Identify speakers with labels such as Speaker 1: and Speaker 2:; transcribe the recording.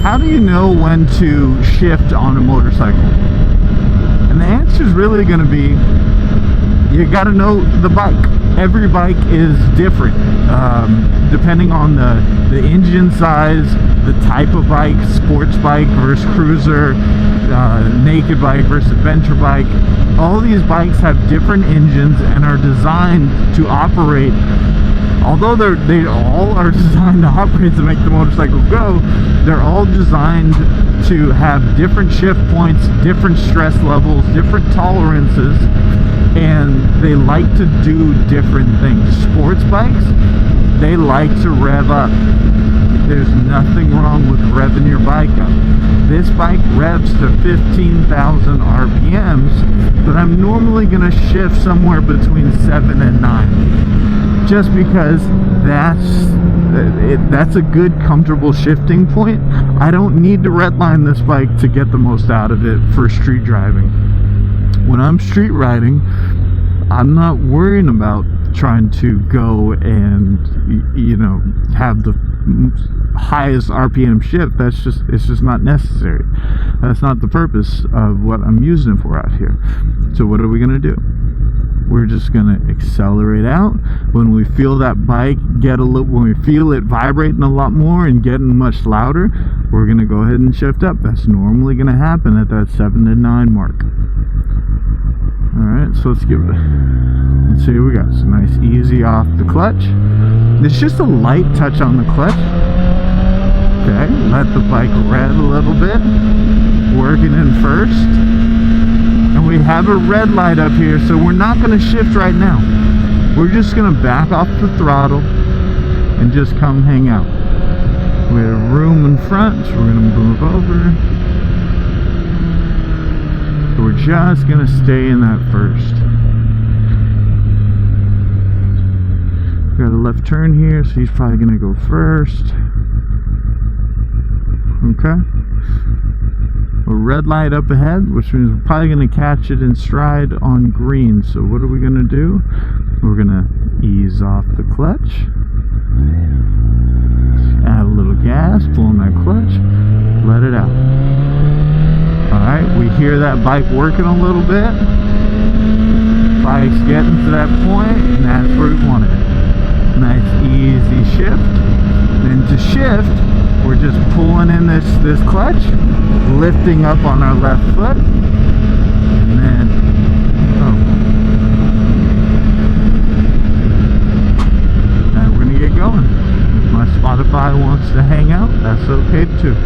Speaker 1: how do you know when to shift on a motorcycle? And the answer is really going to be, you got to know the bike. Every bike is different, depending on the engine size, the type of bike, sports bike versus cruiser, naked bike versus adventure bike. All these bikes have different engines and are designed to operate. Although they all are designed to operate to make the motorcycle go, they're all designed to have different shift points, different stress levels, different tolerances, and they like to do different things. Sports bikes, they like to rev up. There's nothing wrong with revving your bike up. This bike revs to 15,000 RPMs, but I'm normally going to shift somewhere between 7 and 9. Just because that's a good, comfortable shifting point. I don't need to redline this bike to get the most out of it for street driving. When I'm street riding, I'm not worrying about trying to go and, you know, have the highest RPM shift. It's just not necessary. That's not the purpose of what I'm using it for out here. So what are we gonna do? We're just gonna accelerate out. When we feel that bike when we feel it vibrating a lot more and getting much louder, we're gonna go ahead and shift up. That's normally gonna happen at that 7 to 9 mark. Alright, so let's see what we got. It's nice, easy off the clutch. It's just a light touch on the clutch. Okay, let the bike rev a little bit. Working in first. And we have a red light up here, so we're not going to shift right now. We're just going to back off the throttle and just come hang out. We have room in front, so we're going to move over. So we're just going to stay in that first. Got a left turn here, so he's probably going to go first. Okay. A red light up ahead, which means we're probably going to catch it in stride on green. So what are we going to do? We're going to ease off the clutch. Add a little gas, pull on that clutch, let it out. Alright, we hear that bike working a little bit. Bike's getting to that point, and that's where we want it. Nice easy shift. Then to shift, we're just pulling in this clutch, lifting up on our left foot, and then and we're gonna get going. If my Spotify wants to hang out, that's okay too.